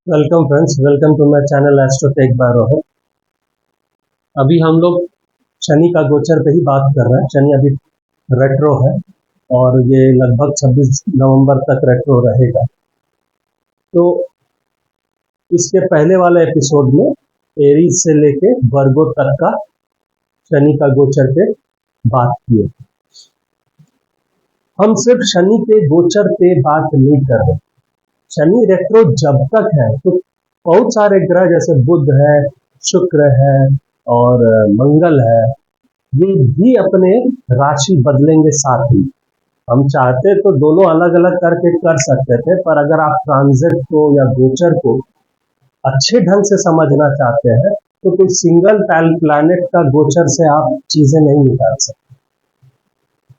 Welcome friends, welcome to my channel Astrotech by Rohit. अभी हम लोग शनि का गोचर पे ही बात कर रहे हैं। शनि अभी रेट्रो है और ये लगभग 26 नवंबर तक रेट्रो रहेगा। तो इसके पहले वाले एपिसोड में एरीज से लेके वर्गो तक का शनि का गोचर पे बात किए। हम सिर्फ शनि के गोचर पे बात नहीं कर रहे। शनि रेट्रो जब तक है तो बहुत सारे ग्रह जैसे बुध है, शुक्र है और मंगल है, ये भी अपने राशि बदलेंगे साथ ही। हम चाहते तो दोनों अलग अलग करके कर सकते थे, पर अगर आप ट्रांजिट को या गोचर को अच्छे ढंग से समझना चाहते हैं तो कोई सिंगल प्लैनेट का गोचर से आप चीजें नहीं निकाल सकते,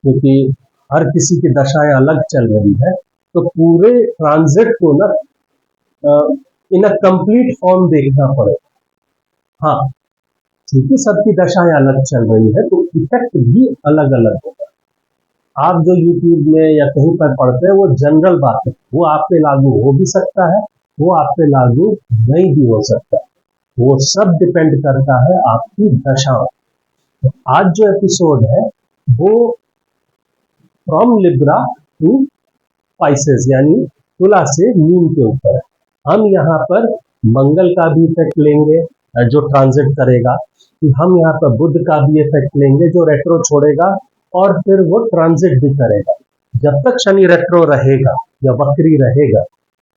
क्योंकि हर किसी की दशाएं अलग चल रही है। तो पूरे ट्रांजिट को ना इन अ कंप्लीट फॉर्म देखना पड़ेगा। हाँ, क्योंकि सबकी दशाएं अलग चल रही है तो इफेक्ट भी अलग अलग होगा। आप जो यूट्यूब में या कहीं पर पढ़ते हैं वो जनरल बात है, वो आप पे लागू हो भी सकता है, वो आप पे लागू नहीं भी हो सकता। वो सब डिपेंड करता है आपकी दशा। तो आज जो एपिसोड है वो फ्रॉम लिब्रा टू स्पाइसेस यानी तुला से मीन के ऊपर है। हम यहाँ पर मंगल का भी इफेक्ट लेंगे जो ट्रांजिट करेगा, हम यहाँ पर बुध का भी इफेक्ट लेंगे जो रेट्रो छोड़ेगा और फिर वो ट्रांजिट भी करेगा। जब तक शनि रेट्रो रहेगा या वक्री रहेगा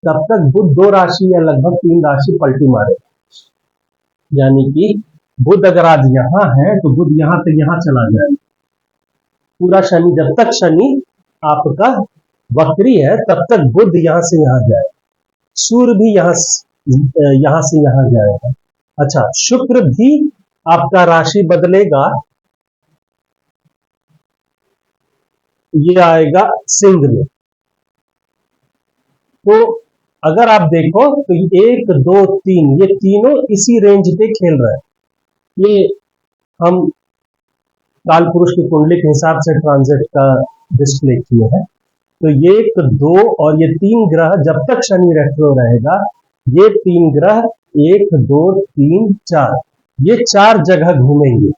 तब तक बुध 2 राशि या लगभग 3 राशि पलटी मारेगा। यानी कि बुध अगर आज यहाँ है तो बुध यहाँ से यहाँ चला जाएगा पूरा शनि। जब तक शनि आपका वक्री है तब तक बुध यहाँ से यहाँ जाएगा, सूर्य भी यहाँ से यहाँ जाएगा। अच्छा, शुक्र भी आपका राशि बदलेगा, ये आएगा सिंह में। तो अगर आप देखो तो 1 2 3 ये तीनों इसी रेंज पे खेल रहे हैं। ये हम काल पुरुष की कुंडली के हिसाब से ट्रांजिट का डिस्प्ले किए हैं। तो ये 1 2 और ये 3 ग्रह जब तक शनि रेट्रो रहेगा, ये 3 ग्रह 1 2 3 4 ये 4 जगह घूमेंगे।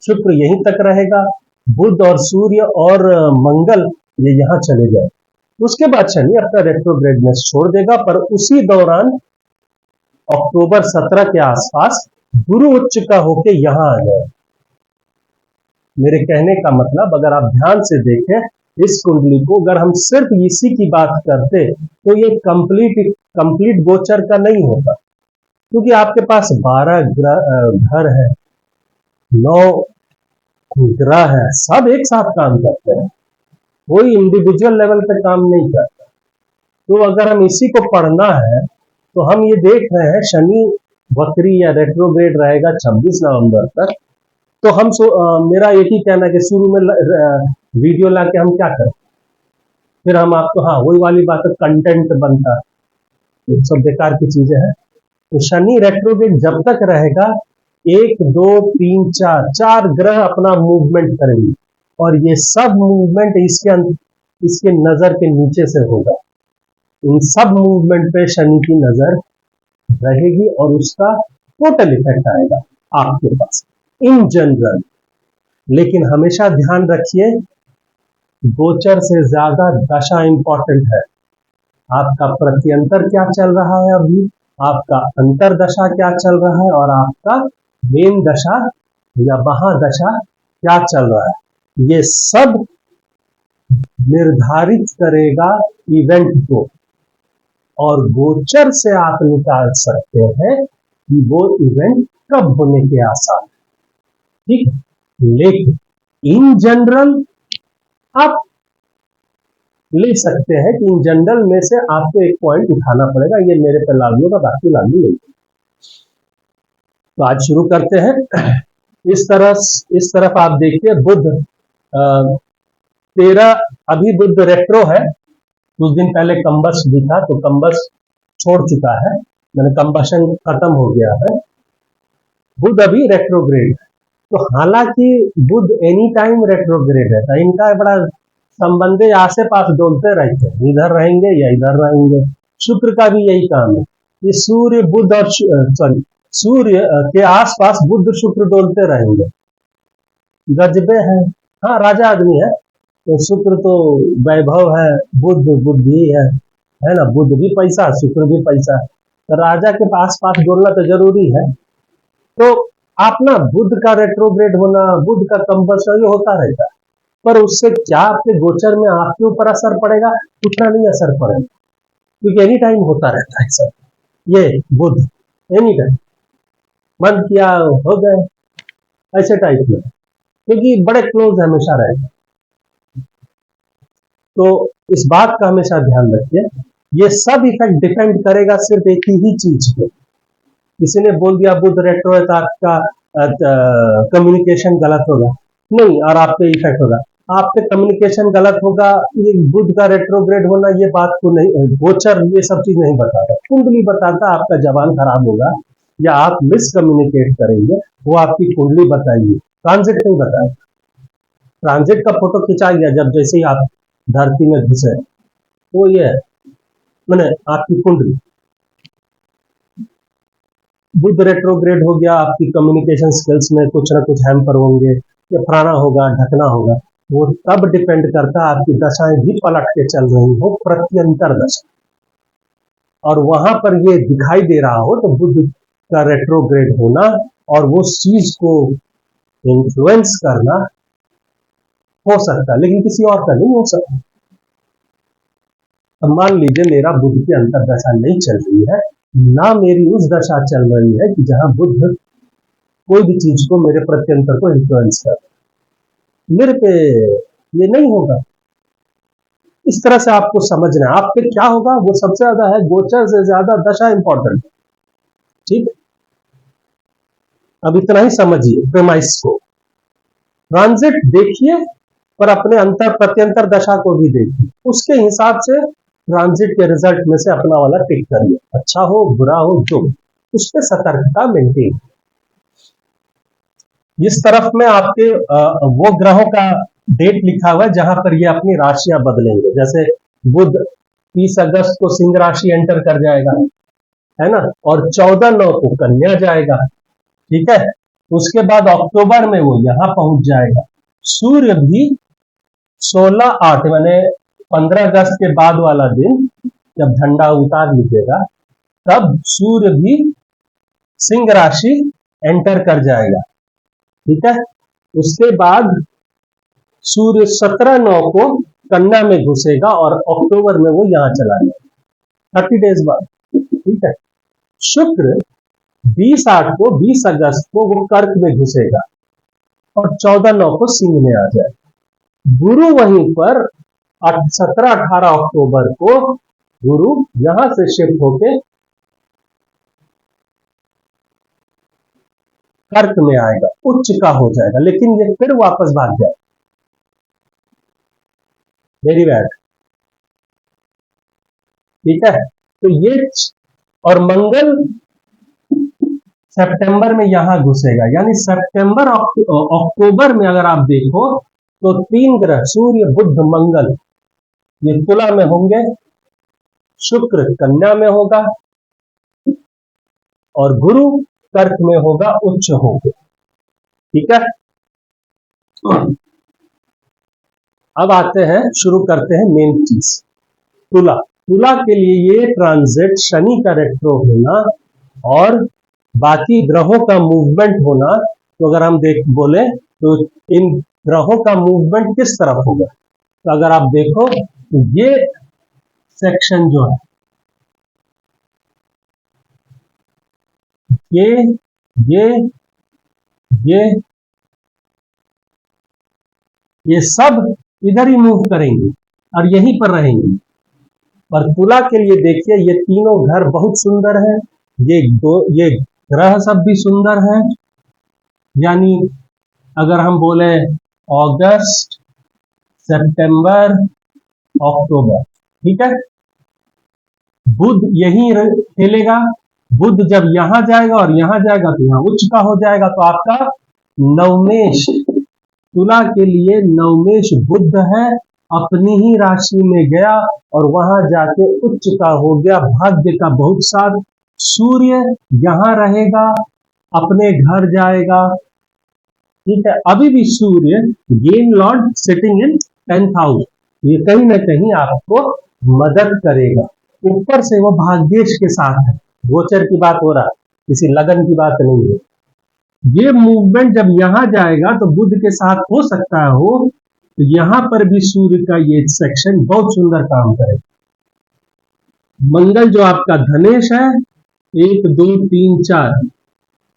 शुक्र यहीं तक रहेगा, बुध और सूर्य और मंगल ये यहाँ चले जाए। उसके बाद शनि अपना रेट्रोग्रेडनेस छोड़ देगा, पर उसी दौरान अक्टूबर 17 के आसपास गुरु उच्च का होके यहाँ आ जाए। मेरे कहने का मतलब, अगर आप ध्यान से देखें इस कुंडली को, अगर हम सिर्फ इसी की बात करते तो ये कंप्लीट गोचर का नहीं होता, क्योंकि आपके पास 12 घर है, 9 ग्रह है, सब एक साथ काम करते हैं, कोई इंडिविजुअल लेवल पे काम नहीं करता। तो अगर हम इसी को पढ़ना है तो हम ये देख रहे हैं शनि वक्री या रेट्रोग्रेड रहेगा 26 नवंबर तक। तो हम मेरा एक ही कहना है कि शुरू में वीडियो लाके हम क्या करें, फिर हम आपको, हाँ वही वाली बात है, कंटेंट बनता है, तो सब बेकार की चीजें हैं। तो शनि रेट्रोग्रेड जब तक रहेगा 1 2 3 4 ग्रह अपना मूवमेंट करेंगे और ये सब मूवमेंट इसके नजर के नीचे से होगा। इन सब मूवमेंट पे शनि की नजर रहेगी और उसका टोटल इफेक्ट आएगा आपके पास इन जनरल। लेकिन हमेशा ध्यान रखिए, गोचर से ज्यादा दशा इंपॉर्टेंट है। आपका प्रत्यंतर क्या चल रहा है अभी, आपका अंतर दशा क्या चल रहा है और आपका मेन दशा या महादशा क्या चल रहा है, ये सब निर्धारित करेगा इवेंट को। और गोचर से आप निकाल सकते हैं कि वो इवेंट कब होने के आसार, ठीक। लेकिन इन जनरल आप ले सकते हैं कि इन जनरल में से आपको एक पॉइंट उठाना पड़ेगा, ये मेरे पे लागू होगा, बाकी लागू नहीं। तो आज शुरू करते हैं। इस तरफ आप देखिए, बुध 13 अभी बुध रेट्रो है। कुछ दिन पहले कंबस भी था, तो कंबस छोड़ चुका है, मैंने कंबशन खत्म हो गया है। बुध अभी रेट्रोग्रेड है। तो हालांकि बुध एनी टाइम रेट्रोग्रेड है, तो इनका बड़ा संबंधी आसे पास डोलते रहते हैं, इधर रहेंगे या इधर रहेंगे। शुक्र का भी यही काम है, ये सूर्य बुध और सॉरी सूर्य के आसपास बुध शुक्र डोलते रहेंगे। गजबे है। हाँ, राजा आदमी है तो शुक्र तो वैभव है, बुध बुद्धि है ना। बुध भी पैसा, शुक्र भी पैसा, तो राजा के आस पास डोलना तो जरूरी है। तो आप ना बुध का रेट्रोग्रेड होना, बुध का कंबर्सन, ये होता रहता है, पर उससे क्या आपके गोचर में आपके ऊपर असर पड़ेगा? उतना नहीं असर पड़ेगा, क्योंकि एनी टाइम होता रहता है सब। ये बुध एनी टाइम मन किया हो गए, ऐसे टाइप में, क्योंकि बड़े क्लोज हमेशा रहेगा। तो इस बात का हमेशा ध्यान रखिए, ये सब इफेक्ट डिपेंड करेगा सिर्फ एक ही चीज पे। किसी ने बोल दिया बुध रेट्रो है तो आपका कम्युनिकेशन गलत होगा, नहीं, और आप पे इफेक्ट होगा। आप पे कम्युनिकेशन गलत होगा, ये बुध का रेट्रोग्रेड होना ये बात को नहीं, गोचर ये सब चीज नहीं बताता। कुंडली बताता आपका जबान खराब होगा या आप मिस कम्युनिकेट करेंगे, वो आपकी कुंडली बताएगी, ट्रांजिट नहीं बताएगा। ट्रांजिट का फोटो खिंचा गया जब जैसे ही आप धरती में घुसे, तो ये मैंने आपकी कुंडली। बुध रेट्रोग्रेड हो गया, आपकी कम्युनिकेशन स्किल्स में कुछ ना कुछ हैम्पर होंगे, या फलाना होगा, ढकना होगा। वो तब डिपेंड करता है आपकी दशाएं भी पलट के चल रही हो, प्रत्यंतर दशा, और वहां पर ये दिखाई दे रहा हो तो बुध का रेट्रोग्रेड होना और वो चीज को इन्फ्लुएंस करना हो सकता है, लेकिन किसी और का नहीं हो सकता। अब मान लीजिए मेरा बुध की अंतर दशा नहीं चल रही है, ना मेरी उस दशा चल रही है कि जहां बुध कोई भी चीज को मेरे प्रत्यंतर को इन्फ्लुएंस कर, मेरे पे ये नहीं होगा। इस तरह से आपको समझना है आप पे क्या होगा, वो सबसे ज्यादा है, गोचर से ज्यादा दशा इंपॉर्टेंट। ठीक, अब इतना ही समझिए प्रेमाइस को। ट्रांजिट देखिए, पर अपने अंतर प्रत्यंतर दशा को भी देखिए, उसके हिसाब से ट्रांजिट के रिजल्ट में से अपना वाला टिक करिए, अच्छा हो बुरा हो जो, उस पर सतर्कता मेंटेन। इस तरफ में आपके वो ग्रहों का डेट लिखा हुआ है जहां पर ये अपनी राशियां बदलेंगे। जैसे बुध 30 अगस्त को सिंह राशि एंटर कर जाएगा, है ना, और 14/9 को कन्या जाएगा। ठीक है, उसके बाद अक्टूबर में वो यहां पहुंच जाएगा। सूर्य भी 16/8 माने 15 अगस्त के बाद वाला दिन जब झंडा उतार लीजिएगा, तब सूर्य भी सिंह राशि एंटर कर जाएगा। ठीक है, उसके बाद सूर्य 17/9 को कन्या में घुसेगा और अक्टूबर में वो यहां चला जाएगा, 30 डेज बाद। ठीक है, शुक्र 20/8 को 20 अगस्त को वो कर्क में घुसेगा और 14/9 को सिंह में आ जाएगा। गुरु वहीं पर 17-18 अक्टूबर को गुरु यहां से शिफ्ट होके कर्क में आएगा, उच्च का हो जाएगा, लेकिन ये फिर वापस भाग जाए। Very bad. ठीक है, तो ये और मंगल सितंबर में यहां घुसेगा, यानी सितंबर अक्टूबर में अगर आप देखो तो 3 ग्रह सूर्य बुध मंगल ये तुला में होंगे, शुक्र कन्या में होगा और गुरु कर्क में होगा, उच्च होंगे। ठीक है, अब आते हैं, शुरू करते हैं मेन चीज, तुला। तुला के लिए ये ट्रांजिट शनि का रेट्रो होना और बाकी ग्रहों का मूवमेंट होना, तो अगर हम देख बोले तो इन ग्रहों का मूवमेंट किस तरफ होगा, तो अगर आप देखो तो ये सेक्शन जो है, ये सब इधर ही मूव करेंगे और यहीं पर रहेंगे। पर तुला के लिए देखिए, ये तीनों घर बहुत सुंदर है, ये ग्रह सब भी सुंदर है, यानी अगर हम बोले अगस्त सितंबर अक्टूबर, ठीक है, बुध यहीं खेलेगा। बुध जब यहां जाएगा और यहां जाएगा तो यहां उच्च का हो जाएगा, तो आपका नवमेश, तुला के लिए नवमेश बुध है, अपनी ही राशि में गया और वहां जाके उच्च का हो गया, भाग्य का बहुत साथ, सूर्य यहां रहेगा, अपने घर जाएगा। ठीक है, अभी भी Surya game lord sitting in 10th house, ये कहीं ना कहीं आपको मदद करेगा। ऊपर से वो भाग्येश के साथ है, गोचर की बात हो रहा है, किसी लगन की बात नहीं है। ये मूवमेंट जब यहां जाएगा तो बुध के साथ हो सकता है हो, तो यहां पर भी सूर्य का ये सेक्शन बहुत सुंदर काम करेगा। मंगल जो आपका धनेश है, 1 2 3 4,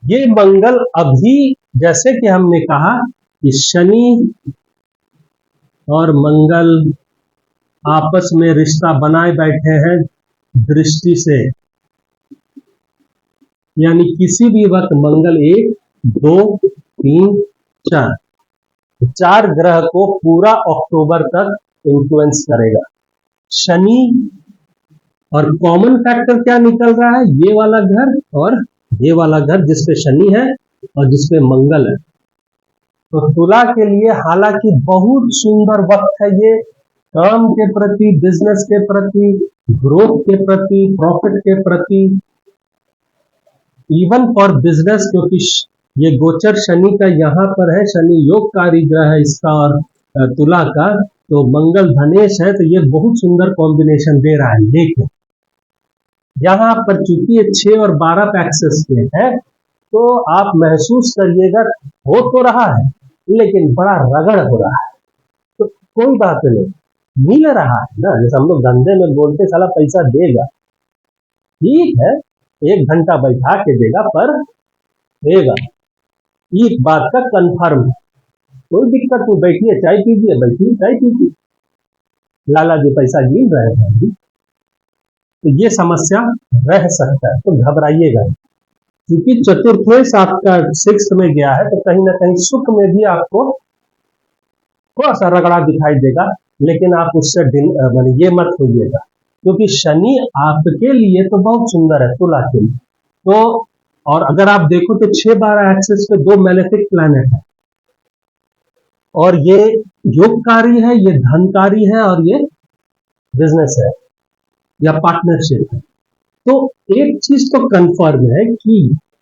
ये मंगल अभी जैसे कि हमने कहा कि शनि और मंगल आपस में रिश्ता बनाए बैठे हैं दृष्टि से, यानी किसी भी वक्त मंगल 1 2 3 4, 4 ग्रह को पूरा अक्टूबर तक इन्फ्लुएंस करेगा। शनि और कॉमन फैक्टर क्या निकल रहा है, ये वाला घर और ये वाला घर जिसपे शनि है और जिसपे मंगल है। तो तुला के लिए हालांकि बहुत सुंदर वक्त है ये, काम के प्रति, बिजनेस के प्रति, ग्रोथ के प्रति, प्रॉफिट के प्रति, इवन फॉर बिजनेस, क्योंकि ये गोचर शनि का यहाँ पर है, शनि योगकारी ग्रह है इसका और तुला का, तो मंगल धनेश है, तो ये बहुत सुंदर कॉम्बिनेशन दे रहा है। लेकिन यहाँ पर चूंकि ये 6 और 12 एक्सेस पे है, तो आप महसूस करिएगा हो तो रहा है लेकिन बड़ा रगड़ हो रहा है। तो कोई बात नहीं, मिल रहा है ना, जैसे हम लोग धंधे में बोलते साला पैसा देगा, ठीक है 1 घंटा बैठा के देगा पर देगा, एक बात का कंफर्म, कोई दिक्कत नहीं, बैठिए चाय पीजिए, बैठिए चाय पीजिए, लाला जी पैसा गिन रहे हैं, तो ये समस्या रह सकता है, तो घबराइएगा। क्योंकि चतुर्थेश आपका 6th में गया है, तो कहीं ना कहीं सुख में भी आपको थोड़ा सा रगड़ा दिखाई देगा, लेकिन आप उससे ये मत होइएगा, क्योंकि शनि आपके लिए तो बहुत सुंदर है तुला के लिए। तो और अगर आप देखो तो 6-12 एक्सेस पे 2 मैलेफिक प्लैनेट है, और ये योगकारी है, ये धनकारी है, और ये बिजनेस है या पार्टनरशिप है। तो एक चीज तो कंफर्म है कि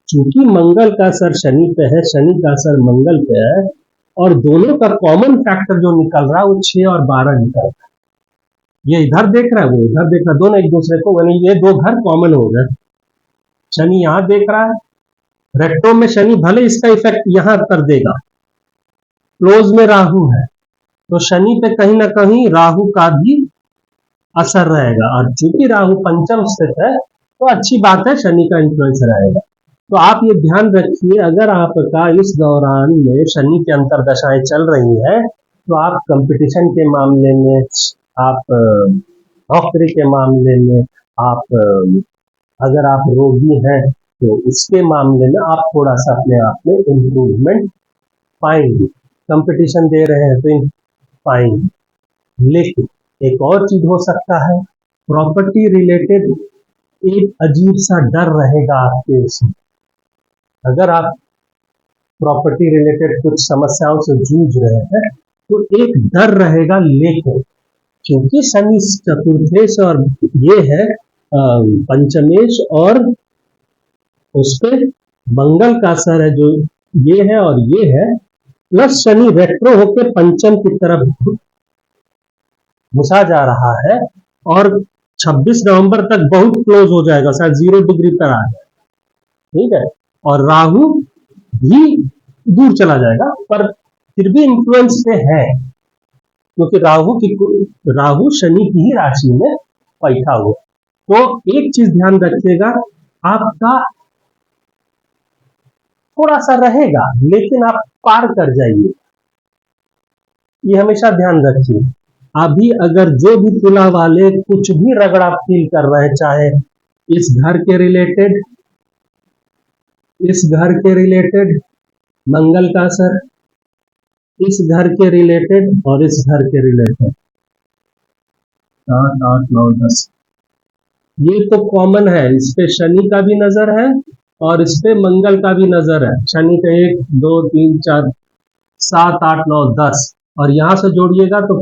चूंकि मंगल का असर शनि पे है, शनि का असर मंगल पे है, और दोनों का कॉमन फैक्टर जो निकल रहा है वो 6 और 12 निकल रहा है। ये इधर देख रहा है, वो इधर देख रहा है, दोनों एक दूसरे को, यानी ये 2 घर कॉमन हो गए। शनि यहां देख रहा है, रेट्रो में शनि भले इसका इफेक्ट यहां कर देगा, क्लोज में राहु है, तो शनि पे कहीं ना कहीं राहु का भी असर रहेगा, और चूंकि राहु पंचम स्थित है तो अच्छी बात है, शनि का इन्फ्लुएंस रहेगा। तो आप ये ध्यान रखिए, अगर आपका इस दौरान में शनि की अंतर्दशाएं चल रही है, तो आप कंपटीशन के मामले में, आप नौकरी के मामले में, आप अगर आप रोगी हैं तो उसके मामले में आप थोड़ा सा अपने आप में इम्प्रूवमेंट पाएंगे। कंपटीशन दे रहे हैं तो पाएंगे। लेकिन एक और चीज हो सकता है, प्रॉपर्टी रिलेटेड एक अजीब सा डर रहेगा आपके उसमें। अगर आप प्रॉपर्टी रिलेटेड कुछ समस्याओं से जूझ रहे हैं तो एक डर रहेगा, लेकिन क्योंकि शनि चतुर्थेश और ये है पंचमेश, और उस पर मंगल का असर है जो ये है और ये है, प्लस शनि रेट्रो होकर पंचम की तरफ घुसा जा रहा है, और 26 नवंबर तक बहुत क्लोज हो जाएगा, शायद 0 डिग्री पर आ जाए, ठीक है, और राहु भी दूर चला जाएगा, पर फिर भी इन्फ्लुएंस पे है, क्योंकि राहु शनि की ही राशि में बैठा हुआ। तो एक चीज ध्यान रखिएगा, आपका थोड़ा सा रहेगा लेकिन आप पार कर जाइए, ये हमेशा ध्यान रखिए। अभी अगर जो भी तुला वाले कुछ भी रगड़ा फील कर रहे हैं, चाहे इस घर के रिलेटेड, इस घर के रिलेटेड मंगल का असर, इस घर के रिलेटेड और इस घर के रिलेटेड 7 8 9 10, ये तो कॉमन है, इस पे शनि का भी नजर है और इस पे मंगल का भी नजर है। शनि का 1 2 3 4 7 8 9 10, और यहां से जोड़िएगा तो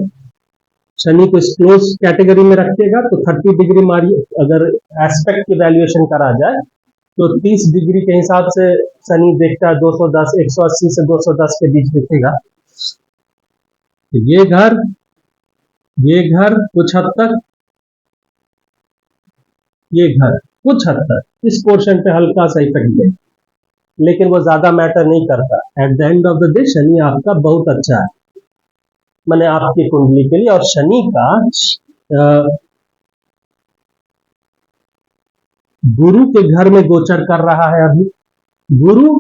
शनि को इस क्लोज कैटेगरी में रखिएगा तो 30 डिग्री मारिए, अगर एस्पेक्ट की वैल्यूएशन करा जाए तो 30 डिग्री के हिसाब से शनि देखता है 210, 180 से 210 के बीच दिखेगा। तो ये घर कुछ हद तक, ये घर कुछ हद तक इस पोर्शन पे हल्का सा इफेक्ट दे, लेकिन वो ज्यादा मैटर नहीं करता। At the end of the day Shani आपका बहुत अच्छा है, मैंने आपकी कुंडली के लिए। और शनि का गुरु के घर में गोचर कर रहा है अभी। गुरु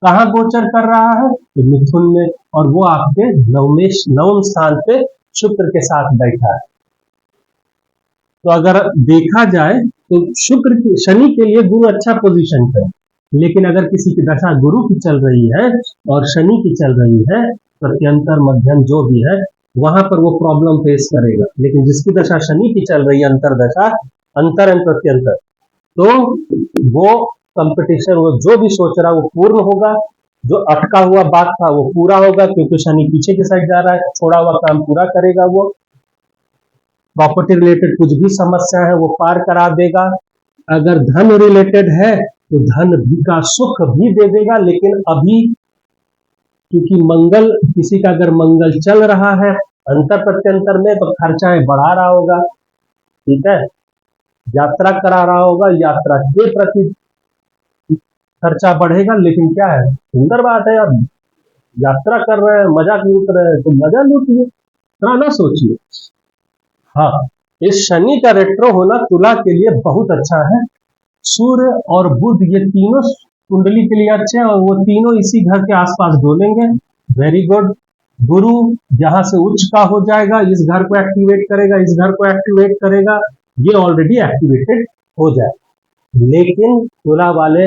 कहाँ गोचर कर रहा है? तो मिथुन में, और वो आपके नवम स्थान पे शुक्र के साथ बैठा है। तो अगर देखा जाए तो शनि के लिए गुरु अच्छा पोजीशन पे है, लेकिन अगर किसी की दशा गुरु की चल रही है और शनि की चल रही है, प्रत्यंतर मध्यम जो भी है, वहां पर वो प्रॉब्लम फेस करेगा। लेकिन जिसकी दशा शनि की चल रही है, अंतरदशा, अंतर एंड प्रत्यंतर, तो वो कंपटीशन, वो जो भी सोच रहा है वो पूर्ण होगा। जो अटका हुआ बात था वो पूरा होगा, क्योंकि शनि पीछे की साइड जा रहा है, छोड़ा हुआ काम पूरा करेगा। वो प्रॉपर्टी रिलेटेड कुछ भी समस्या है वो पार करा देगा। अगर धन रिलेटेड है तो धन भी का सुख भी दे देगा। लेकिन अभी क्योंकि मंगल, किसी का अगर मंगल चल रहा है अंतर प्रत्यंतर में, तो खर्चाएं बढ़ा रहा होगा, ठीक है, यात्रा करा रहा होगा, यात्रा के प्रति खर्चा बढ़ेगा। लेकिन क्या है, सुंदर बात है यार, यात्रा कर रहे हैं, मजा लूट रहे हैं, तो मजा लूटिए, इतना ना सोचिए। हाँ, इस शनि का रेट्रो होना तुला के लिए बहुत अच्छा है। सूर्य और बुध ये तीनों कुंडली के लिए अच्छे हैं, और वो तीनों इसी घर के आसपास डोलेंगे। Very good. गुरु जहां से उच्च का हो जाएगा, इस घर को एक्टिवेट करेगा, इस घर को एक्टिवेट करेगा, ये ऑलरेडी एक्टिवेटेड हो जाए। लेकिन तुला वाले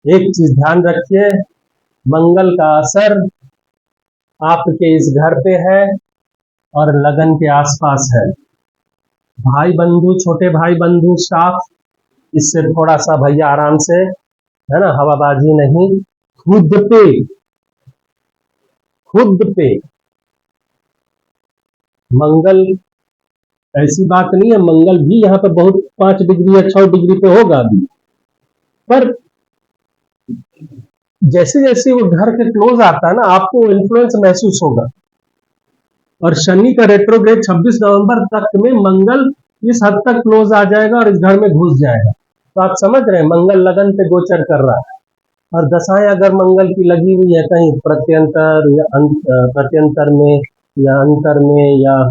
एक चीज ध्यान रखिए, मंगल का असर आपके इस घर पे है और लगन के आसपास है। भाई बंधु, छोटे भाई बंधु, स्टाफ, इससे थोड़ा सा भैया आराम से, है ना, हवाबाजी नहीं। खुद पे मंगल, ऐसी बात नहीं है, मंगल भी यहाँ पे बहुत 5 डिग्री या 6 डिग्री पे होगा अभी, पर जैसे जैसे वो घर के क्लोज आता है ना, आपको इन्फ्लुएंस महसूस होगा। और शनि का रेट्रोग्रेड 26 नवंबर तक में मंगल इस हद तक क्लोज आ जाएगा और इस घर में घुस जाएगा। तो आप समझ रहे हैं, मंगल लगन पे गोचर कर रहा है। और दशाएं अगर मंगल की लगी हुई है कहीं प्रत्यंतर या प्रत्यंतर में या अंतर में, या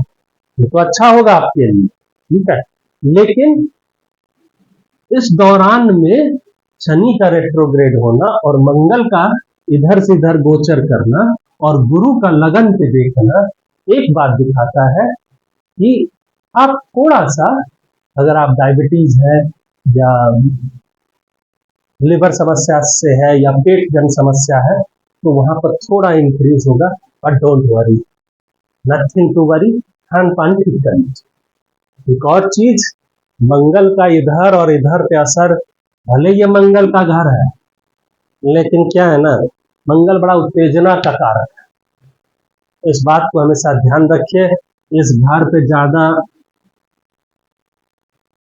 तो अच्छा होगा आपके लिए, ठीक है। लेकिन इस दौरान में शनि का रेट्रोग्रेड होना और मंगल का इधर से इधर गोचर करना और गुरु का लगन पे देखना एक बात दिखाता है कि आप थोड़ा सा, अगर आप डायबिटीज है या लिवर समस्या से है या पेट जन समस्या है, तो वहां पर थोड़ा इंक्रीज होगा। But don't worry, nothing to worry, खान पान ठीक करना। एक और चीज, मंगल का इधर और इधर पे असर, भले ये मंगल का घर है, लेकिन क्या है ना, मंगल बड़ा उत्तेजना का कारक है। इस बात को हमेशा ध्यान रखिए। इस घर पे ज्यादा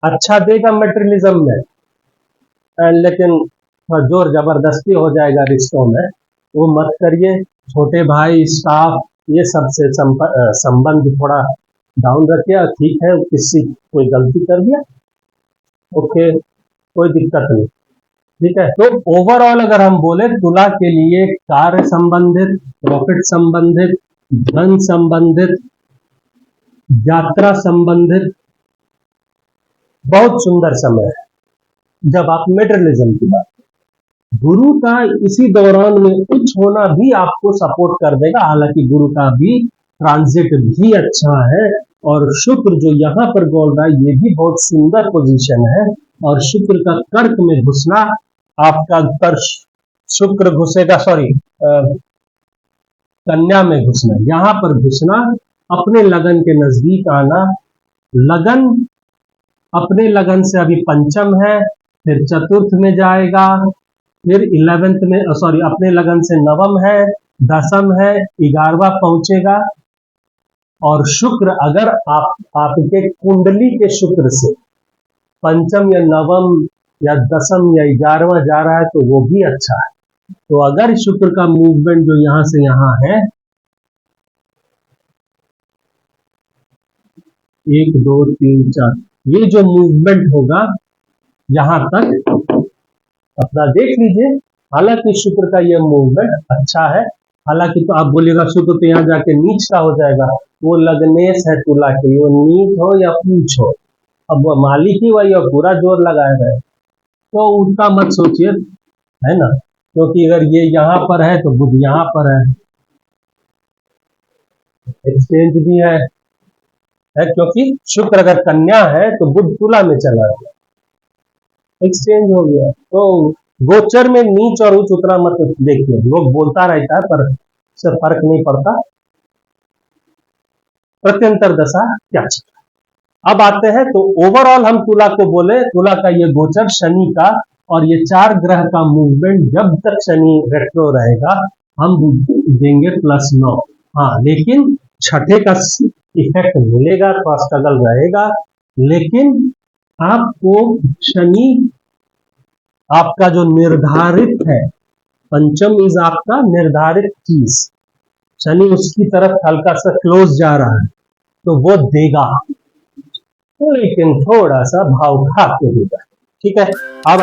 अच्छा देगा मेटेरियलिज्म में, लेकिन जोर जबरदस्ती हो जाएगा रिश्तों में, वो मत करिए। छोटे भाई, स्टाफ, ये सबसे संबंध थोड़ा डाउन रखिए। ठीक है, किसी कोई गलती कर दिया, ओके, कोई दिक्कत नहीं, ठीक है। तो ओवरऑल अगर हम बोले, तुला के लिए कार्य संबंधित, प्रॉफिट संबंधित, धन संबंधित, यात्रा संबंधित बहुत सुंदर समय है। जब आप मेटेरियलिज्म की बात, गुरु का इसी दौरान में उच्च होना भी आपको सपोर्ट कर देगा। हालांकि गुरु का भी ट्रांजिट भी अच्छा है, और शुक्र जो यहाँ पर बोल रहा है ये भी बहुत सुंदर पोजीशन है। और शुक्र का कर्क में घुसना, आपका शुक्र घुसेगा, सॉरी, कन्या में घुसना, यहाँ पर घुसना, अपने लगन के नजदीक आना, लगन अपने लगन से अभी पंचम है, फिर चतुर्थ में जाएगा, फिर 11th में, सॉरी, अपने लगन से नवम है, दसम है, 11वां पहुंचेगा, और शुक्र अगर आपके कुंडली के शुक्र से पंचम या नवम या दसम या 11वां जा रहा है तो वो भी अच्छा है। तो अगर शुक्र का मूवमेंट जो यहां से यहां है 1 2 3 4, ये जो मूवमेंट होगा यहां तक अपना देख लीजिए। हालांकि शुक्र का ये मूवमेंट अच्छा है, हालांकि तो आप बोलिएगा शुक्र तो यहाँ जाके नीच का हो जाएगा, वो लग्नेश है तुला के, वो नीच हो या पूछ हो, अब वो मालिक ही वही और पूरा जोर लगाए रहे, तो उसका मत सोचिए, है ना, क्योंकि अगर ये यहाँ पर है तो बुध यहाँ पर है, एक्सचेंज भी है क्योंकि शुक्र अगर कन्या है तो बुध तुला में चला गया, एक्सचेंज हो गया। तो गोचर में नीच और उच्च उतना मत देखिए, लोग बोलता रहता है पर इससे फर्क नहीं पड़ता, प्रत्यंतर दशा क्या चल रहा है। अब आते हैं तो ओवरऑल हम तुला को बोले, तुला का ये गोचर शनि का और ये 4 ग्रह का मूवमेंट जब तक शनि रेट्रो रहेगा हम देंगे +9। हाँ, लेकिन छठे का इफेक्ट मिलेगा, थोड़ा स्ट्रगल रहेगा, लेकिन आपको शनि आपका जो निर्धारित है, पंचम इज आपका निर्धारित चीज, शनि उसकी तरफ हल्का सा क्लोज जा रहा है तो वो देगा, लेकिन थोड़ा सा भाव खा के देगा। ठीक है, अब